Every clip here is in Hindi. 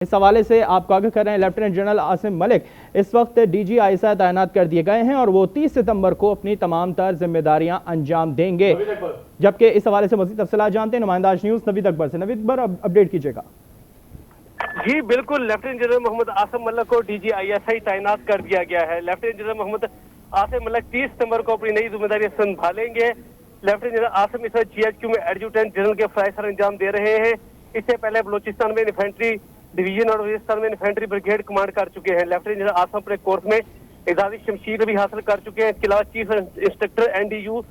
इस हवाले से आपको आगे कर रहे हैं लेफ्टिनेंट जनरल आसिम मलिक इस वक्त डीजी आईएसआई तैनात कर दिए गए हैं और वो 30 सितंबर को अपनी तमाम तर जिम्मेदारियां अंजाम देंगे। जबकि इस हवाले से मज़ीद तफसीलात जानते हैं नुमाइंदा आज न्यूज़ नवीद अकबर से। नवीद अकबर, अपडेट कीजिएगा। जी बिल्कुल, लेफ्टिनेंट जनरल मोहम्मद आसिम मलिक को डीजी आईएसआई तैनात कर दिया गया है। लेफ्टिनेंट जनरल मोहम्मद आसिम मलिक 30 सितंबर को अपनी नई जिम्मेदारियां संभालेंगे। लेफ्टिनेंट जनरल आसिम इस वक्त जीएचक्यू में एडजुटेंट जनरल के फराइज सर अंजाम दे रहे हैं। इससे पहले बलोचिस्तान में इन्फेंट्री डिवीजन और वजीरिस्तान में इन्फेंट्री ब्रिगेड कमांड कर चुके हैं। लेफ्टिनेंट जनरल आसिम अपने कोर्स में एजाजी शमशीर भी हासिल कर चुके हैं। इसके अलावा चीफ इंस्ट्रक्टर एनडीयू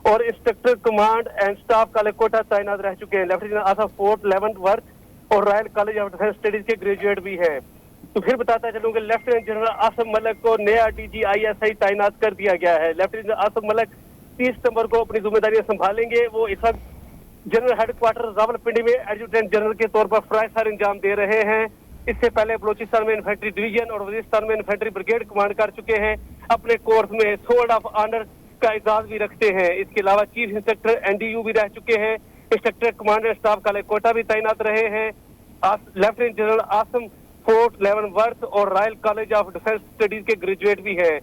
और इंस्ट्रक्टर कमांड एंड स्टाफ कालेकोटा तैनात रह चुके हैं। Lieutenant general Asim Fort 11th worth और Royal College of Defence Studies के ग्रेजुएट भी हैं। तो फिर बताता चलूं कि लेफ्टिनेंट जनरल आसिम मलिक को नया डीजी आईएसआई तैनात कर दिया गया है। लेफ्टिनेंट जनरल आसिम मलिक 30 सितंबर को अपनी जिम्मेदारियां संभालेंगे। वो इस वक्त जनरल हेडक्वार्टर रावलपिंडी में एडजुटेंट जनरल के तौर पर फराइज सर अंजाम दे रहे हैं। इससे पहले बलोचिस्तान में इन्फेंट्री डिवीजन और वजीरिस्तान में इन्फेंट्री ब्रिगेड कमांड कर चुके हैं। अपने कोर्स में सोल्ड ऑफ ऑनर का एजाज भी रखते हैं। इसके अलावा चीफ इंस्ट्रक्टर एनडीयू भी रह चुके हैं। इंस्ट्रक्टर कमांडर स्टाफ कालेकोटा भी तैनात रहे हैं। Lieutenant general Asim Fort 11th worth और Royal College of Defence Studies के ग्रेजुएट भी हैं।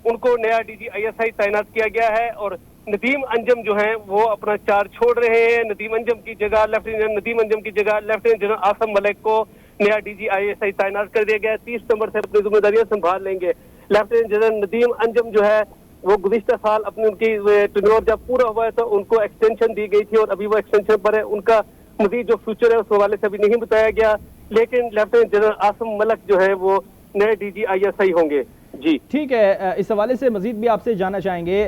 उनको नया डीजी आईएसआई तैनात किया गया है और नदीम अंजम जो हैं वो अपना चार्ज छोड़ रहे हैं। नदीम अंजम की जगह लेफ्टिनेंट जनरल आसिम मलिक को नया डीजी आईएसआई तैनात कर दिया गया है। 30 सितंबर से अपनी जिम्मेदारियां संभाल लेंगे। लेफ्टिनेंट जनरल नदीम अंजम जो है वो गुज़िश्ता साल अपनी उनकी टेन्योर जब पूरा हुआ है तो उनको एक्सटेंशन दी गई थी और अभी वो एक्सटेंशन पर है। उनका मजीद जो फ्यूचर है उस हवाले से अभी नहीं बताया गया, लेकिन लेफ्टिनेंट जनरल आसिम मलिक जो है वो नए डीजी आईएसआई होंगे। जी ठीक है, इस हवाले से मजीद भी आपसे जानना चाहेंगे,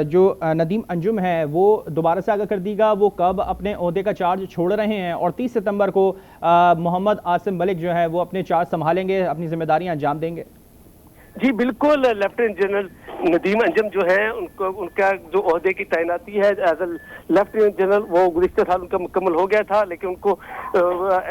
जो नदीम अंजुम है वो दोबारा से आगाह कर दीगा वो कब अपने ओहदे का चार्ज छोड़ रहे हैं और 30 सितंबर को मोहम्मद आसिम मलिक जो है वो अपने चार्ज संभालेंगे, अपनी जिम्मेदारियां अंजाम देंगे। जी बिल्कुल, लेफ्टिनेंट जनरल नदीम अंजम जो है उनका जो ओहदे की तैनाती है एज ए लेफ्टिनेंट जनरल वो गुज़िश्ता साल उनका मुकम्मल हो गया था, लेकिन उनको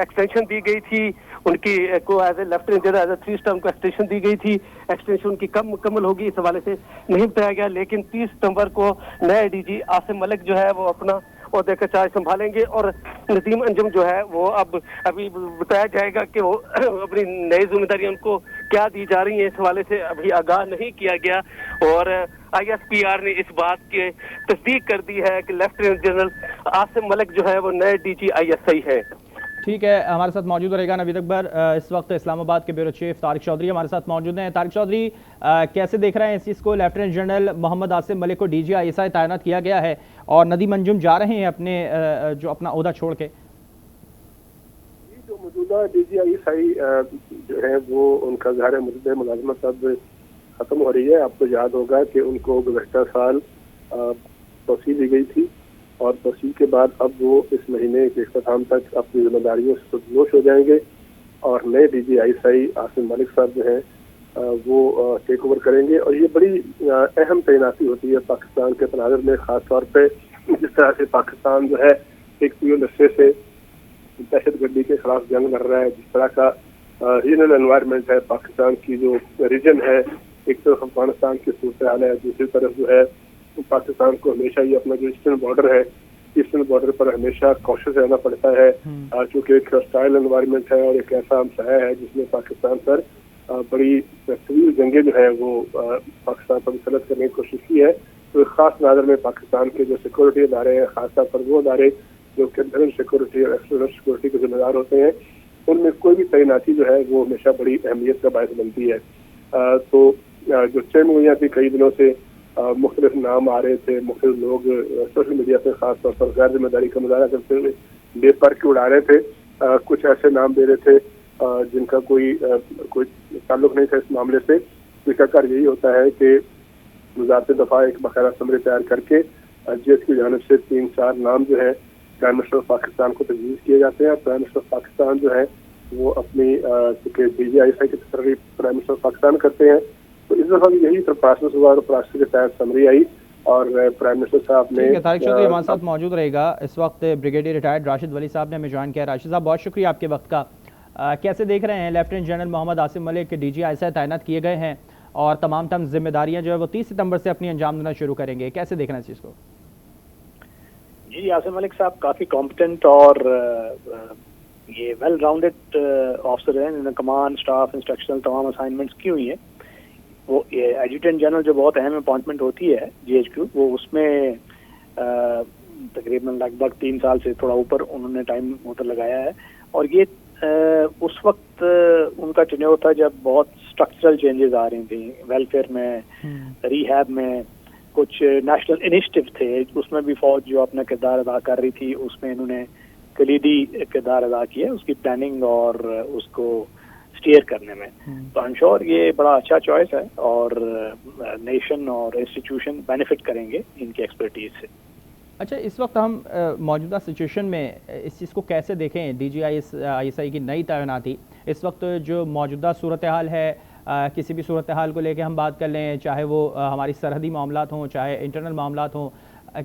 एक्सटेंशन दी गई थी। उनकी को as a lieutenant general as a 3 star को एक्सटेंशन दी गई थी। एक्सटेंशन उनकी कब मुकम्मल होगी इस हवाले से नहीं बताया गया, लेकिन 30 सितंबर को नए डीजी आसिम मलिक जो है वो अपना ओहदे का चार्ज संभालेंगे और नदीम अंजुम जो है वो अब अभी बताया जाएगा कि वो अपनी नई जिम्मेदारियां उनको क्या दी जा रही हैं, इस हवाले से अभी आगाह नहीं किया गया। और आईएसपीआर ने इस बात की तस्दीक कर दी है कि लेफ्टिनेंट जनरल आसिम मलिक जो है वो नए डीजी आईएसआई है। ठीक है, हमारे साथ मौजूद रहेगा नवीद अकबर। इस वक्त इस्लामाबाद के ब्यूरो चीफ तारिक चौधरी हमारे साथ मौजूद हैं। तारिक चौधरी, कैसे देख रहे हैं इस चीज़ को? लेफ्टिनेंट जनरल मोहम्मद आसिम मलिक को डीजी आईएसआई तैनात किया गया है और नदीम अंजुम जा रहे हैं अपने जो अपना ओहदा छोड़ के। जो मौजूदा डीजी आईएसआई जो है वो उनका ज़ाहिर मुद्दे मुलाजमत अब ख़त्म हो रही है। आपको याद होगा कि उनको गुज़श्ता साल तौसील दी गई थी और तौसील के बाद अब वो इस महीने के इख्तिताम तक अपनी जिम्मेदारियों से खुदनोश हो जाएंगे और नए डीजी आईएसआई आसिम मलिक साहब जो हैं वो टेक ओवर करेंगे। और ये बड़ी अहम तैनाती होती है पाकिस्तान के तनाज़ुर में, ख़ास तौर पर जिस तरह से पाकिस्तान जो है एक पूरे नशे से दहशतगर्दी के खिलाफ जंग लड़ रहा है, जिस तरह का रीजनल एनवायरनमेंट है पाकिस्तान की, जो रीजन है, एक तरफ अफगानिस्तान की सूरत हाल है, दूसरी तरफ जो है पाकिस्तान को हमेशा ये अपना जो ईस्टर्न बॉर्डर है, ईस्टर्न बॉर्डर पर हमेशा कॉशियस रहना पड़ता है, चूँकि एक हॉस्टाइल एनवायरनमेंट है और एक ऐसा हमसाया है जिसमें पाकिस्तान पर बड़ी तवील जंगें जो है वो पाकिस्तान पर मुसलत करने की कोशिश की है। तो खास नज़र में पाकिस्तान के जो सिक्योरिटी अदारे हैं, खासतौर पर वो अदारे जो इंटरनल सिक्योरिटी और एक्सटर्नल सिक्योरिटी के जिम्मेदार होते हैं, उनमें कोई भी तैनाती जो है वो हमेशा बड़ी अहमियत का बायस बनती है। तो जो चंद मुहैया थी, कई दिनों से मुख्तलिफ नाम आ रहे थे, मुख्तलिफ लोग सोशल मीडिया पर खास तौर पर गैर जिम्मेदारी का मुजाहरा करते हुए बेपर के उड़ा रहे थे। कुछ ऐसे नाम दे रहे थे जिनका कोई ताल्लुक नहीं था इस मामले से। इसका कार्य यही होता है कि वज़ारत दफ़ा एक बकायदा समरी तैयार करके जीएस की जानिब से 3-4 नाम जो है प्राइम मिनिस्टर ऑफ पाकिस्तान को तजवीज़ किए जाते हैं। प्राइम मिनिस्टर ऑफ पाकिस्तान जो है वो अपनी चूँकि डीजी आईएसआई की तकरीर प्राइम मिनिस्टर ऑफ पाकिस्तान करते हैं, तो इस दफ़ा भी यही प्रोसेस हुआ और प्रोसेस के तहत समरी आई और प्राइम मिनिस्टर साहब ने। तारिक चौधरी हमारे साथ मौजूद रहेगा। इस वक्त ब्रिगेडियर रिटायर्ड राशिद वली साहब ने हमें ज्वाइन किया। राशिद साहब, बहुत शुक्रिया आपके वक्त का। कैसे देख रहे हैं लेफ्टिनेंट जनरल मोहम्मद आसिम मलिक के डीजी आईएसआई तैनात किए गए हैं और तमाम जिम्मेदारियां जो है वो 30 सितंबर से अपनी अंजाम देना शुरू करेंगे, कैसे देखना है इस चीज़ को? जी, आसिम मलिक साहब काफ़ी कॉम्पिटेंट और ये वेल राउंडेड ऑफिसर हैं, इन्होंने कमांड, स्टाफ, इंस्ट्रक्शनल तमाम असाइनमेंट्स की हुई है। वो एडजुटेंट जनरल जो बहुत अहम अपॉइंटमेंट होती है GHQ, वो उसमें तकरीबन लगभग 3 साल से थोड़ा ऊपर उन्होंने टाइम उधर लगाया है। और ये उस वक्त उनका टेन्योर था जब बहुत स्ट्रक्चरल चेंजेस आ रही थी वेलफेयर में, रिहैब में, कुछ नेशनल इनिशिएटिव थे, उसमें भी फौज जो अपना किरदार अदा कर रही थी, उसमें इन्होंने कलीदी किरदार अदा किया उसकी प्लानिंग और उसको स्टीयर करने में। तो आई एम श्योर ये बड़ा अच्छा चॉइस है और नेशन और इंस्टीट्यूशन बेनिफिट करेंगे इनकी एक्सपर्टीज से। अच्छा, इस वक्त हम मौजूदा सिचुएशन में इस चीज़ को कैसे देखें? DGI-ISI की नई तैनाती, इस वक्त जो मौजूदा सूरत हाल है, किसी भी सूरत हाल को लेके हम बात कर लें, चाहे वो हमारी सरहदी मामलात हों, चाहे इंटरनल मामलात हों,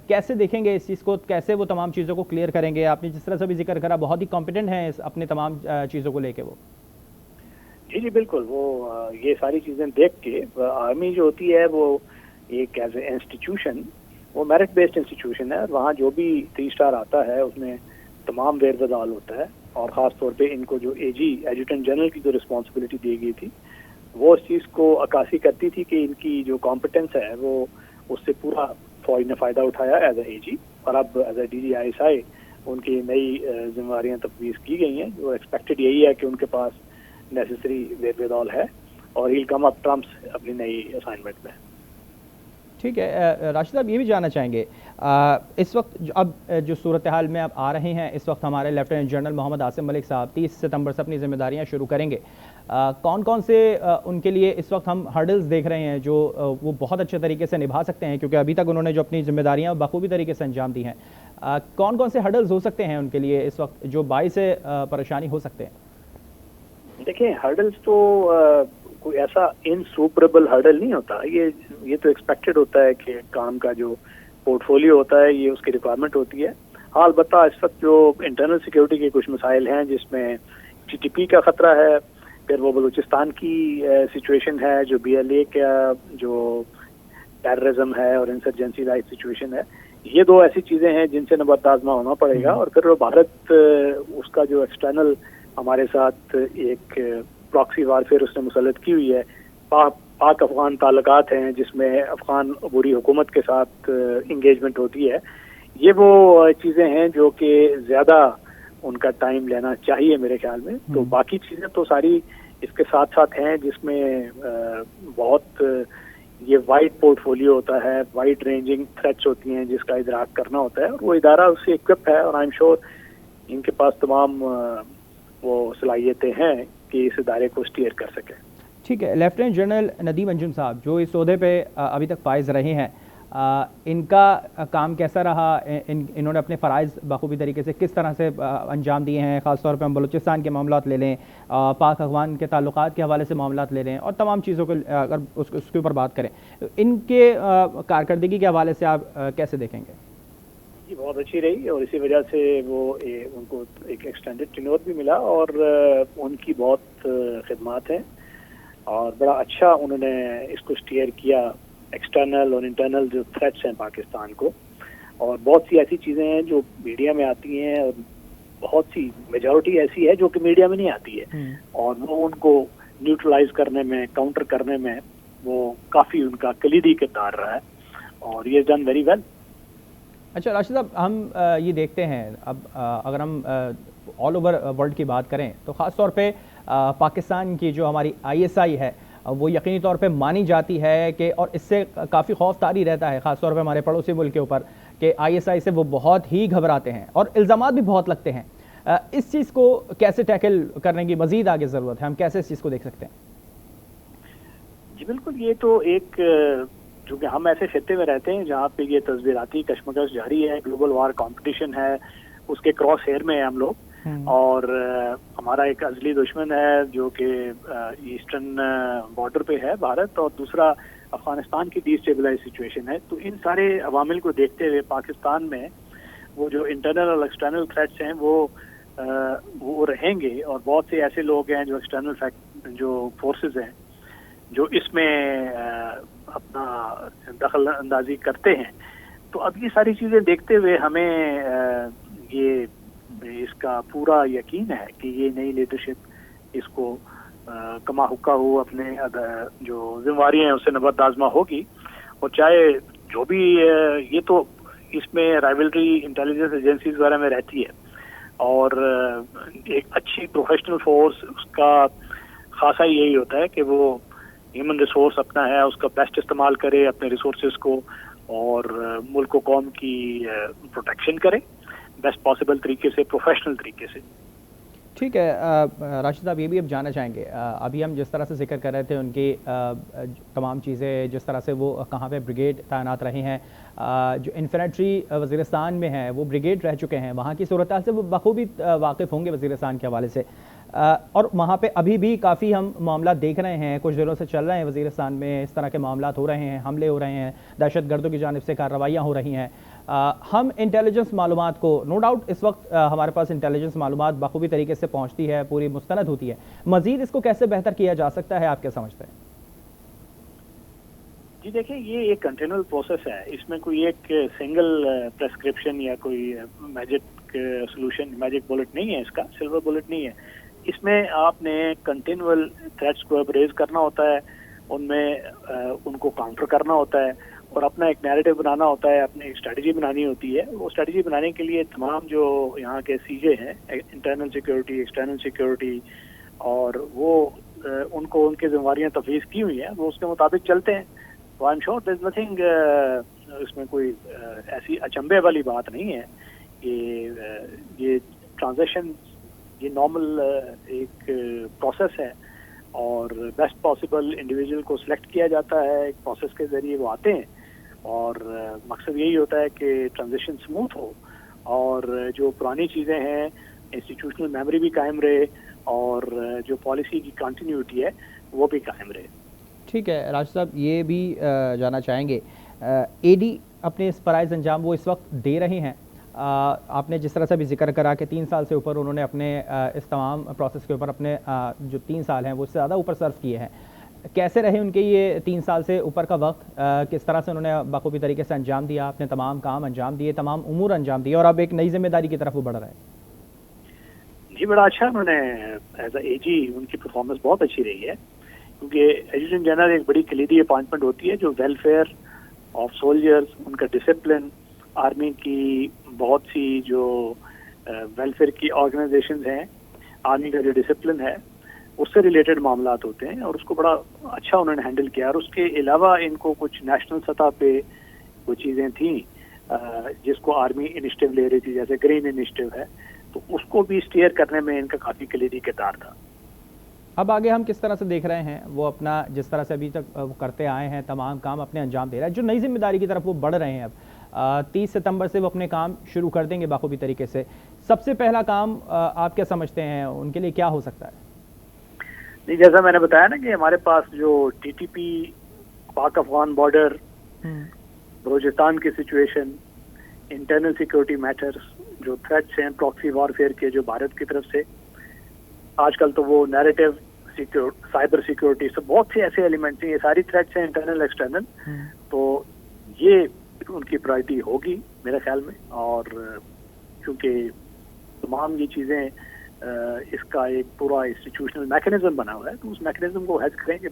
कैसे देखेंगे इस चीज़ को? कैसे वो तमाम चीज़ों को क्लियर करेंगे? आपने जिस तरह से भी जिक्र करा, बहुत ही कॉम्पिटेंट हैं अपने तमाम चीज़ों को लेके वो। जी जी बिल्कुल, वो ये सारी चीज़ें देख के आर्मी जो होती है वो एक एज ए इंस्टीट्यूशन, वो मेरिट बेस्ड इंस्टीट्यूशन है। वहाँ जो भी 3 स्टार आता है उसमें तमाम वेरवदाल होता है। और ख़ास तौर पे इनको जो AG एडजुटेंट जनरल की जो रिस्पॉन्सिबिलिटी दी गई थी, वो इस चीज़ को अक्कासी करती थी कि इनकी जो कॉम्पिटेंस है वो उससे पूरा फौज ने फ़ायदा उठाया एज ए AG। और अब एज ए DGI-ISI उनकी नई जिम्मेदारियाँ तफवीज़ की गई हैं। जो एक्सपेक्टेड यही है कि उनके पास नेसेसरी वेरवदाल है और ही कम अप ट्रम्प्स अपनी नई असाइनमेंट में। ठीक है, राशिद साहब ये भी जानना चाहेंगे, इस वक्त अब जो सूरत हाल में आप आ रहे हैं, इस वक्त हमारे लेफ्टिनेंट जनरल मोहम्मद आसिम मलिक साहब 30 सितंबर से अपनी जिम्मेदारियां शुरू करेंगे। कौन कौन से उनके लिए इस वक्त हम हर्डल्स देख रहे हैं जो वो बहुत अच्छे तरीके से निभा सकते हैं, क्योंकि अभी तक उन्होंने जो अपनी जिम्मेदारियां बखूबी तरीके से अंजाम दी हैं, कौन कौन से हर्डल्स हो सकते हैं उनके लिए इस वक्त जो बाई से परेशानी हो सकते हैं? देखिए, हर्डल्स तो कोई ऐसा इनसुपरेबल हर्डल नहीं होता। ये तो एक्सपेक्टेड होता है कि काम का जो पोर्टफोलियो होता है ये उसकी रिक्वायरमेंट होती है। हाँ, अलबत्ता इस वक्त जो इंटरनल सिक्योरिटी के कुछ मसाइल हैं जिसमें TTP का खतरा है, फिर वो बलूचिस्तान की सिचुएशन है, जो BLA का जो टेररिज्म है और इंसर्जेंसी लाइक सिचुएशन है, ये 2 ऐसी चीज़ें हैं जिनसे नबर्द आज़मा होना पड़ेगा। और फिर वो भारत उसका जो एक्सटर्नल हमारे साथ एक प्रॉक्सी वारफेयर उसने मुसल्लत की हुई है, पाक अफगान ताल्लुकात हैं जिसमें अफगान अबूरी हुकूमत के साथ इंगेजमेंट होती है। ये वो चीज़ें हैं जो कि ज़्यादा उनका टाइम लेना चाहिए मेरे ख्याल में। तो बाकी चीज़ें तो सारी इसके साथ साथ हैं जिसमें बहुत ये वाइड पोर्टफोलियो होता है, वाइड रेंजिंग थ्रेट्स होती हैं जिसका इदराक करना होता है, और वो इदारा उससे इक्विप है। और आई एम श्योर इनके पास तमाम वो सलाहियतें हैं कि इस इदारे को स्टीयर कर सके। ठीक है, लेफ्टिनेंट जनरल नदीम अंजुम साहब जो इस ओहदे पे अभी तक फाइज रहे हैं, इनका काम कैसा रहा? इन्होंने अपने फ़राइज़ बखूबी तरीके से किस तरह से अंजाम दिए हैं? ख़ास तौर पे हम बलूचिस्तान के मामलात ले लें, पाक अफगान के ताल्लुकात के हवाले से मामलात ले लें, और तमाम चीज़ों को अगर उसके ऊपर बात करें, इनके कारकर्दगी के हवाले से आप कैसे देखेंगे? जी, बहुत अच्छी रही और इसी वजह से वो उनको एक एक्सटेंडेड टेन्योर भी मिला और उनकी बहुत खिदमात हैं और बड़ा अच्छा उन्होंने इसको स्टीयर किया, एक्सटर्नल और इंटरनल जो थ्रेट्स हैं पाकिस्तान को। और बहुत सी ऐसी चीज़ें हैं जो मीडिया में आती हैं और बहुत सी मेजॉरिटी ऐसी है जो कि मीडिया में नहीं आती है, और वो उनको न्यूट्रलाइज करने में, काउंटर करने में वो काफ़ी उनका कलीदी किरदार रहा है और ये डन वेरी वेल। अच्छा राशिद साहब, हम ये देखते हैं अब अगर हम ऑल ओवर वर्ल्ड की बात करें तो ख़ास तौर पे पाकिस्तान की जो हमारी ISI है वो यकीनी तौर पे मानी जाती है कि, और इससे काफ़ी खौफ तारी रहता है ख़ास तौर पे हमारे पड़ोसी मुल्क के ऊपर कि ISI से वो बहुत ही घबराते हैं और इल्ज़ामात भी बहुत लगते हैं। इस चीज़ को कैसे टैकल करने की मज़ीद आगे ज़रूरत है? हम कैसे इस चीज़ को देख सकते हैं? जी बिल्कुल, ये तो एक चूँकि हम ऐसे खित्ते में रहते हैं जहाँ पे ये तस्वीराती कशमकश जारी है, ग्लोबल वार कंपटीशन है, उसके क्रॉस हेयर में है हम लोग, और हमारा एक अजली दुश्मन है जो कि ईस्टर्न बॉर्डर पे है भारत, और दूसरा अफगानिस्तान की डिस्टेबलाइज सिचुएशन है। तो इन सारे अवामिल को देखते हुए पाकिस्तान में वो जो इंटरनल और एक्सटर्नल थ्रेट्स हैं वो रहेंगे, और बहुत से ऐसे लोग हैं जो एक्सटर्नल जो फोर्सेस हैं जो इसमें अपना दखल अंदाजी करते हैं। तो अब ये सारी चीज़ें देखते हुए हमें ये इसका पूरा यकीन है कि ये नई लीडरशिप इसको कमा हुक्का हो अपने जो जिम्मेवारी हैं उससे नबर्द आजमा होगी। और चाहे जो भी ये तो इसमें राइवलरी इंटेलिजेंस एजेंसीज वगैरह में रहती है और एक अच्छी प्रोफेशनल फोर्स उसका खासा यही होता है कि वो ह्यूमन रिसोर्स अपना है उसका बेस्ट इस्तेमाल करे अपने रिसोर्सेज को और मुल्क को कौम की प्रोटेक्शन करे बेस्ट पॉसिबल तरीके से, प्रोफेशनल तरीके से। ठीक है राशिद साहब, ये भी अब जानना चाहेंगे, अभी हम जिस तरह से जिक्र कर रहे थे उनकी तमाम चीज़ें, जिस तरह से वो कहाँ पे ब्रिगेड तैनात रहे हैं, जो इन्फेंट्री वज़ीरिस्तान में है वो ब्रिगेड रह चुके हैं, वहाँ की सूरत से वो बखूबी वाकिफ़ होंगे वज़ीरिस्तान के हवाले से, और वहाँ पे अभी भी काफ़ी हम मामला देख रहे हैं, कुछ दिनों से चल रहे हैं वज़ीरिस्तान में इस तरह के मामला हो रहे हैं, हमले हो रहे हैं, दहशतगर्दों की जानिब से कार्रवाइयाँ हो रही हैं। हम इंटेलिजेंस मालूमात को, नो डाउट इस वक्त हमारे पास इंटेलिजेंस मालूमात बखूबी तरीके से पहुँचती है, पूरी मुस्तनद होती है, मज़ीद इसको कैसे बेहतर किया जा सकता है, आप क्या समझते हैं? जी देखिए, ये एक कंटिन्यूअल प्रोसेस है, इसमें कोई एक सिंगल प्रेस्क्रिप्शन या कोई मैजिक सोल्यूशन, मैजिक बुलेट नहीं है, इसका सिल्वर बुलेट नहीं है। इसमें आपने कंटिन्यूअल थ्रेट्स को रेज करना होता है, उनमें उनको काउंटर करना होता है और अपना एक नैरेटिव बनाना होता है, अपनी एक स्ट्रेटजी बनानी होती है। वो स्ट्रेटजी बनाने के लिए तमाम जो यहाँ के सीजे हैं, इंटरनल सिक्योरिटी, एक्सटर्नल सिक्योरिटी, और वो उनको उनकी जिम्मेवारियाँ तफवीज़ की हुई हैं, वो उसके मुताबिक चलते हैं। तो I am sure there is nothing, इसमें कोई ऐसी अचंभे वाली बात नहीं है कि ये ट्रांजेक्शन ये नॉर्मल एक प्रोसेस है और बेस्ट पॉसिबल इंडिविजुअल को सिलेक्ट किया जाता है, एक प्रोसेस के जरिए वो आते हैं और मकसद यही होता है कि ट्रांजिशन स्मूथ हो और जो पुरानी चीज़ें हैं इंस्टीट्यूशनल मेमोरी भी कायम रहे और जो पॉलिसी की कंटिन्यूटी है वो भी कायम रहे। ठीक है राशिद साहब, ये भी जानना चाहेंगे, एडी अपने इस फ़राइज़ अंजाम वो इस वक्त दे रहे हैं, आपने जिस तरह से भी जिक्र करा कि 3 साल से ऊपर उन्होंने अपने इस तमाम प्रोसेस के ऊपर अपने जो 3 साल हैं वो उससे ज़्यादा ऊपर सर्व किए हैं, कैसे रहे उनके ये 3 साल से ऊपर का वक्त, किस तरह से उन्होंने बखूबी तरीके से अंजाम दिया, अपने तमाम काम अंजाम दिए, तमाम उमूर अंजाम दिए और अब एक नई जिम्मेदारी की तरफ वो बढ़ रहे हैं? जी बड़ा अच्छा, उन्होंने एज ए एजी उनकी परफॉर्मेंस बहुत अच्छी रही है, क्योंकि एडजुटेंट जनरल एक बड़ी कलीदी अपॉइंटमेंट होती है जो वेलफेयर ऑफ सोल्जर्स, उनका डिसिप्लिन, आर्मी की बहुत सी जो वेलफेयर की ऑर्गेनाइजेशंस हैं, आर्मी का जो डिसिप्लिन है उससे रिलेटेड मामला होते हैं और उसको बड़ा अच्छा उन्होंने हैंडल किया। और उसके अलावा इनको कुछ नेशनल सतह पे वो चीज़ें थी जिसको आर्मी इनिशिएटिव ले रही थी, जैसे ग्रीन इनिशिएटिव है, तो उसको भी स्टीयर करने में इनका काफ़ी कलीदी किरदार था। अब आगे हम किस तरह से देख रहे हैं, वो अपना जिस तरह से अभी तक वो करते आए हैं तमाम काम अपने अंजाम दे रहे हैं, जो नई जिम्मेदारी की तरफ वो बढ़ रहे हैं, अब 30 सितंबर से वो अपने काम शुरू कर देंगे बखूबी तरीके से, सबसे पहला काम आप क्या समझते हैं उनके लिए क्या हो सकता है? नहीं, जैसा मैंने बताया ना कि हमारे पास जो टीटीपी, पाक अफगान बॉर्डर, बलूचिस्तान की सिचुएशन, इंटरनल सिक्योरिटी मैटर्स, जो थ्रेट्स हैं प्रॉक्सी वॉरफेयर के जो भारत की तरफ से, आजकल तो वो नैरेटिव साइबर सिक्योरिटी, सब बहुत से ऐसे एलिमेंट्स हैं, ये सारी थ्रेट्स हैं इंटरनल एक्सटर्नल, तो ये उनकी प्रायोरिटी होगी मेरे ख्याल में। और क्योंकि तमाम ये चीज़ें इसका एक पूरा इंस्टीट्यूशनल मैकेनिज्म बना हुआ है, तो उस मैकेनिज्म को हैज करेंगे।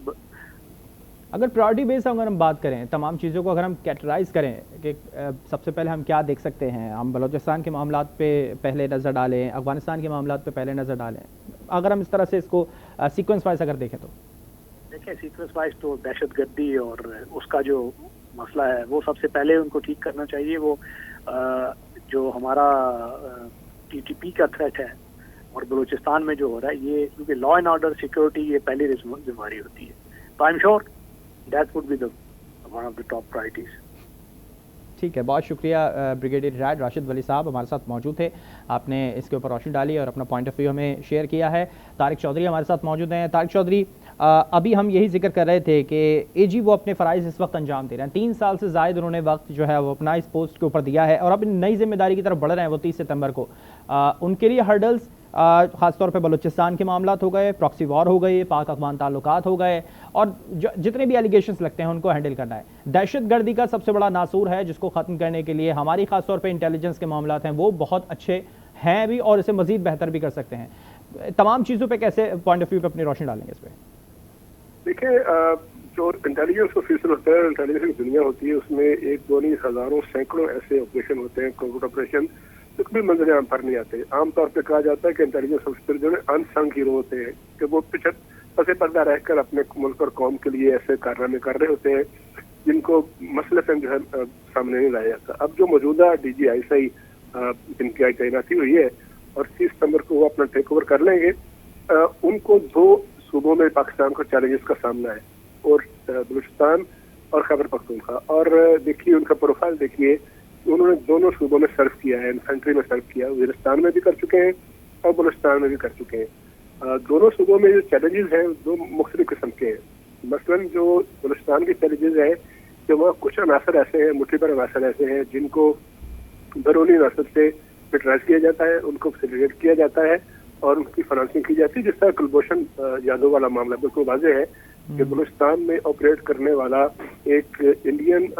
अगर प्रायोरिटी बेस अगर हम बात करें, तमाम चीज़ों को अगर हम कैटेगराइज करें कि सबसे पहले हम क्या देख सकते हैं, हम बलूचिस्तान के मामलात पे पहले नज़र डालें, अफगानिस्तान के मामलात पे पहले नज़र डालें, अगर हम इस तरह से इसको सीक्वेंस वाइज अगर देखें तो? देखिए, सीक्वेंस वाइज तो दहशतगर्दी और उसका जो मसला है वो सबसे पहले उनको ठीक करना चाहिए। वो जो हमारा टीटीपी का थ्रेट है और बलूचिस्तान में जो हो रहा है, ये क्योंकि लॉ एंड ऑर्डर सिक्योरिटी ये पहली जिम्मेदारी होती है, तो I am sure that would be the one of the top priorities. ठीक है, बहुत शुक्रिया ब्रिगेडियर रिटायर्ड राशिद वली साहब हमारे साथ मौजूद थे, आपने इसके ऊपर रोशनी डाली और अपना पॉइंट ऑफ व्यू हमें शेयर किया है। तारिक चौधरी हमारे साथ मौजूद हैं। तारिक चौधरी, अभी हम यही जिक्र कर रहे थे कि एजी वो अपने फ़राइज़ इस वक्त अंजाम दे रहे हैं, 3 साल से ज़ायद उन्होंने वक्त जो है वो अपना इस पोस्ट के ऊपर दिया है और अब नई जिम्मेदारी की तरफ बढ़ रहे हैं वो 30 सितंबर को। उनके लिए हर्डल्स ख़ासतौर पे बलूचिस्तान के मामलात हो गए, प्रॉक्सी वॉर हो गई, पाक अफगान ताल्लुकात हो गए और जितने भी एलिगेशंस लगते हैं उनको हैंडल करना है। दहशतगर्दी का सबसे बड़ा नासूर है जिसको ख़त्म करने के लिए हमारी ख़ासतौर पे इंटेलिजेंस के मामलात हैं वो बहुत अच्छे हैं भी और इसे मजीद बेहतर भी कर सकते हैं। तमाम चीज़ों पे कैसे पॉइंट ऑफ व्यू पे अपनी रोशनी डालेंगे इस पर? देखिए, जो इंटेलिजेंस ऑफिसर होता है, इंटेलिजेंस की दुनिया होती है, उसमें एक दो नहीं हजारों सैकड़ों ऐसे ऑपरेशन होते हैं, कोविड ऑपरेशन, जो कभी मंजर आम पर नहीं आते। आमतौर पर कहा जाता है कि इंटेलिजेंस ऑफिसर जो है अनसंग हीरो होते हैं, कि वो पसे पर्दा रहकर अपने मुल्क और कौम के लिए ऐसे कारनामे कर रहे होते हैं जिनको मसलतन जो है सामने नहीं लाया जाता। अब जो मौजूदा DGI जिनकी आज तैनाती हुई है और 30 सितंबर को वो अपना टेक ओवर कर लेंगे, उनको 2 सूबों में पाकिस्तान को चैलेंजेस का सामना है, और बलूचिस्तान और खैबर पख्तूनख्वा। और देखिए उनका प्रोफाइल देखिए, उन्होंने दोनों सूबों में सर्व किया है, इन्फेंट्री में सर्व किया, वजीरिस्तान में भी कर चुके हैं और बलूचिस्तान में भी कर चुके हैं। दोनों सूबों में जो चैलेंजेस हैं दो मुख्तलिफ किस्म के हैं। मसलन जो बलूचिस्तान के चैलेंजेस हैं कि वहाँ कुछ अनासर ऐसे हैं, मुट्ठी भर अनासर ऐसे हैं जिनको बैरूनी अनासर से फिटराइज किया जाता है, उनको फैसिलिटेट किया जाता है और उनकी फाइनेंसिंग की जाती है। जिस तरह कुलभूषण यादव वाला मामला बिल्कुल वाज़ेह है कि बलूचिस्तान में ऑपरेट करने वाला एक इंडियन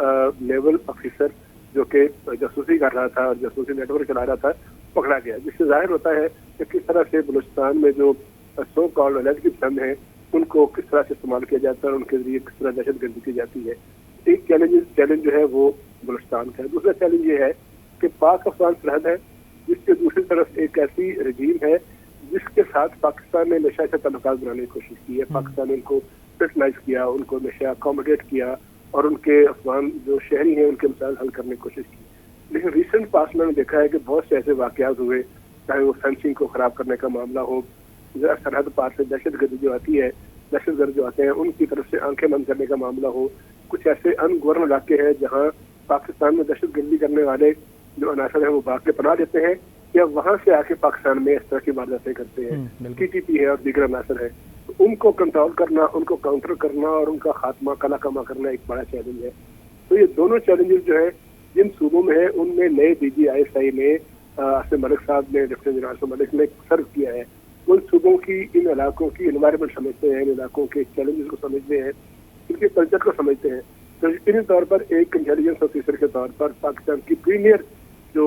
नेवल ऑफिसर जो कि जासूसी कर रहा था और जासूसी नेटवर्क चला रहा था, पकड़ा गया, जिससे जाहिर होता है कि किस तरह से बलूचिस्तान में जो सो कॉल्ड अलग पसंद हैं उनको किस तरह से इस्तेमाल किया जाता है और उनके जरिए किस तरह दहशतगर्दी की जाती है। एक चैलेंज जो है वो बलूचिस्तान का है। दूसरा चैलेंज ये है कि पाक अफगान सरहद है, जिसके दूसरी तरफ एक ऐसी रजीम है जिसके साथ पाकिस्तान ने हमेशा से ताल्लुकात बनाने की कोशिश की है। पाकिस्तान ने उनको फिटलाइज किया, उनको हमेशा अकोमोडेट किया और उनके अफगान जो शहरी हैं उनके मसाइल हल करने की कोशिश की। लेकिन रिसेंट पास में देखा है कि बहुत से ऐसे वाकयात हुए, चाहे वो फेंसिंग को खराब करने का मामला हो, सरहद पार से दहशतगर्दी जो आती है, दहशतगर्द जो आते हैं उनकी तरफ से आंखें बंद करने का मामला हो, कुछ ऐसे अनगवर्न इलाके हैं जहाँ पाकिस्तान में दहशतगर्दी करने वाले जो अनासर हैं वो भाग के पनाह देते हैं या वहां से आके पाकिस्तान में इस तरह की वारदातें करते हैं। TTP है और दीगर अनासर है, तो उनको कंट्रोल करना, उनको काउंटर करना और उनका खात्मा कमा करना एक बड़ा चैलेंज है। तो ये दोनों चैलेंजेस जो है जिन सूबों में है उनमें नए DGI ने आसिम मलिक साहब ने, लेफ्टिनेंट जनरल आसिम मलिक ने सर्व किया है। उन सूबों की, इन इलाकों की इन्वायरमेंट समझते हैं, इन इलाकों के चैलेंजेस को समझते हैं, इनके कल्चर को समझते हैं। तो यकीनी तौर पर एक इंटेलिजेंस ऑफिसर के तौर पर पाकिस्तान की प्रीमियर जो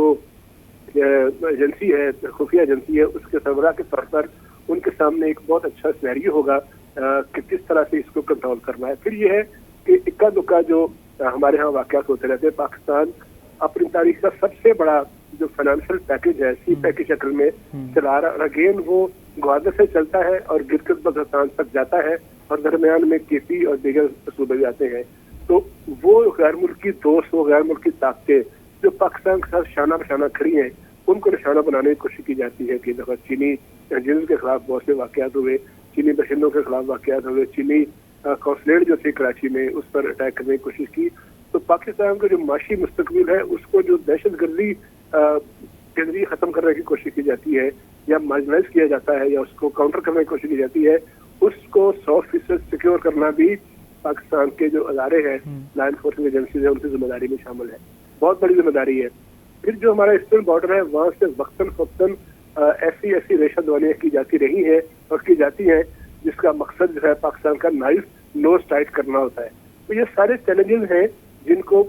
एजेंसी है, खुफिया एजेंसी है, उसके सरबराह के तौर पर उनके सामने एक बहुत अच्छा सिनेरियो होगा कि किस तरह से इसको कंट्रोल करना है। फिर ये है कि इक्का दुक्का जो हमारे यहाँ वाकयात होते रहते हैं, पाकिस्तान अपनी तारीख का सबसे बड़ा जो फाइनेंशियल पैकेज है CPEC की शक्ल में चला रहा, और अगेन वो ग्वादर से चलता है और गिलगित बल्तिस्तान तक जाता है और दरमियान में KP और दीगर सूबे भी आते हैं। तो वो गैर मुल्की दोस्त, वो गैर मुल्की ताकतें जो पाकिस्तान के साथ शाना बशाना खड़ी हैं, उनको निशाना बनाने की कोशिश की जाती है। कि दफा चीनी इंजीनियर के खिलाफ बहुत से वाकयात हुए, चीनी बशिंदों के खिलाफ वाकयात हुए, चीनी कौंसलेट जो थी कराची में उस पर अटैक करने की कोशिश की। तो पाकिस्तान का जो माशी मुस्तकबिल है उसको जो दहशतगर्दी के जरिए खत्म करने की कोशिश की जाती है या मार्जिनाइज किया जाता है या उसको काउंटर करने की कोशिश की जाती है, उसको 100% सिक्योर करना भी पाकिस्तान के जो अदारे हैं, लॉ एनफोर्समेंट एजेंसीज है, उनकी जिम्मेदारी में शामिल है। बहुत बड़ी जिम्मेदारी है। फिर जो हमारा ईस्टर्न बॉर्डर है वहाँ से वक्तन फक्तन ऐसी रेशा दवानियाँ की जाती रही हैं और की जाती हैं जिसका मकसद जो है पाकिस्तान का नाइफ नोज टाइट करना होता है। तो ये सारे चैलेंजेस हैं जिनको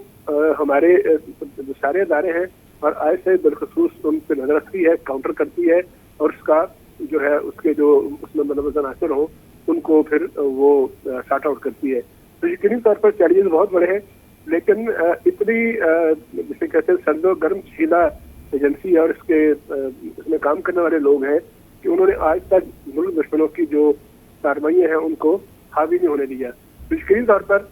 हमारे जो सारे अदारे हैं और ISI बिलखसूस उन पर नजर रखती है, काउंटर करती है और उसका जो है उसके जो उसमें मतलब अनासर हो उनको फिर वो सॉर्ट आउट करती है। तो यकीनी तौर पर चैलेंजेस बहुत बड़े हैं, लेकिन इतनी जिसे कहते हैं सर्दो गर्म शीला एजेंसी है और इसमें काम करने वाले लोग हैं कि उन्होंने आज तक मुल्क दुश्मनों की जो कार्रवाइयाँ हैं उनको हावी नहीं होने दिया। तो यकीनी तौर पर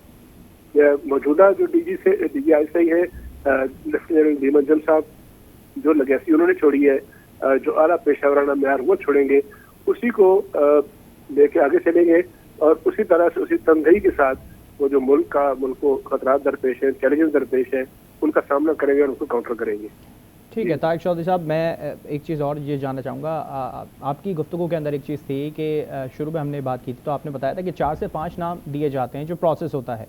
मौजूदा जो DGI है, लेफ्टिनेंट दीमन जम साहब, जो लेगेसी उन्होंने छोड़ी है, जो आला पेशावराना म्यार वो छोड़ेंगे, उसी को लेके आगे चलेंगे और उसी तरह से उसी तंगई के साथ वो जो मुल्क को खतरात दरपेश है, चैलेंजेस दरपेश है, उनका सामना करेंगे और उनको काउंटर करेंगे। ठीक है तारिक चौधरी साहब, मैं एक चीज़ और ये जानना चाहूँगा। आपकी गुफ्तगू के अंदर एक चीज़ थी कि शुरू में हमने बात की थी तो आपने बताया था कि 4 से 5 नाम दिए जाते हैं जो प्रोसेस होता है,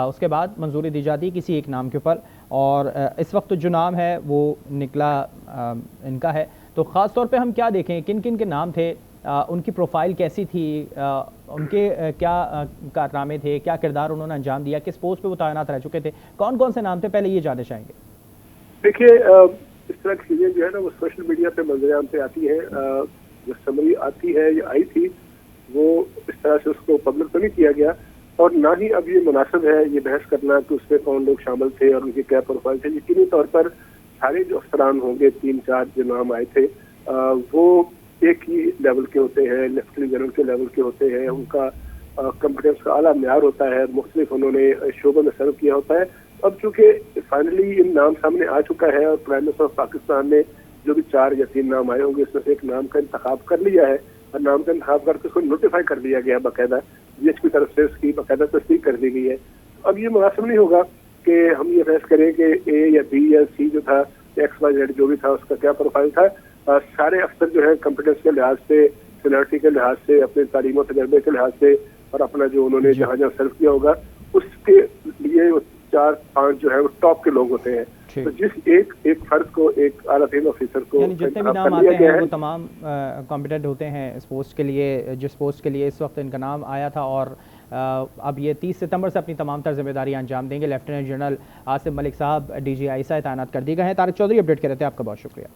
उसके बाद मंजूरी दी जाती है किसी एक नाम के ऊपर, और इस वक्त जो नाम है वो निकला इनका है। तो ख़ास तौर पे हम क्या देखें, किन किन के नाम थे, उनकी प्रोफाइल कैसी थी, उनके क्या कारनामे थे, क्या किरदार उन्होंने अंजाम दिया, किस पोस्ट पे वो तैनात रह चुके थे, कौन कौन से नाम थे, पहले ये जानना चाहेंगे। देखिए इस तरह की चीजें जो है ना वो सोशल मीडिया पे मंजरेआम पे आती है। जो समरी आती है या आई थी वो इस तरह से उसको पब्लिक तो नहीं किया गया, और ना ही अब ये मुनासिब है ये बहस करना कि उसमें कौन लोग शामिल थे और उनकी क्या प्रोफाइल थे। यकीनी तौर पर सारे जो अफसरान होंगे 3-4 जो नाम आए थे वो एक ही लेवल के होते हैं, लेफ्टिनेंट जनरल के लेवल के होते हैं। उनका कॉम्पिटेंस का आला म्यार होता है, मुख्तलिफ उन्होंने शोबों में सर्व किया होता है। अब चूंकि फाइनली इन नाम सामने आ चुका है और प्राइम मिनिस्टर ऑफ पाकिस्तान ने जो भी 4 या 3 नाम आए होंगे उसमें से एक नाम का इंतखाब कर लिया है, और नाम का इंतखाब करके उसको नोटिफाई कर दिया गया, बाकायदा जीएच की तरफ से उसकी बाकायदा तस्दीक कर दी गई है। अब ये मुनासिब नहीं होगा कि हम ये बहस करें कि ए या बी या सी जो था, XYZ जो भी था उसका क्या प्रोफाइल था। सारे अफसर जो है कॉम्पिटेंस के लिहाज से, सीनियरिटी के लिहाज से, अपने तालीम और तजर्बे के लिहाज से, और अपना जो उन्होंने जहाँ जहाँ सर्व किया होगा उसके लिए 4-5 जो है वो टॉप के लोग होते हैं। तो जिस एक फर्द को, एक आला तरीन ऑफिसर को, यानी जितने भी नाम आते हैं वो तमाम कॉम्पिटेंट होते हैं इस पोस्ट के लिए, जिस पोस्ट के लिए इस वक्त इनका नाम आया था। और अब ये 30 सितंबर से अपनी तमाम तर जिम्मेदारी अंजाम देंगे। लेफ्टिनेंट जनरल आसिम मलिक साहब DG ISI तैनात कर दिए गए हैं। तारिक चौधरी अपडेट कर रहे थे, आपका बहुत शुक्रिया।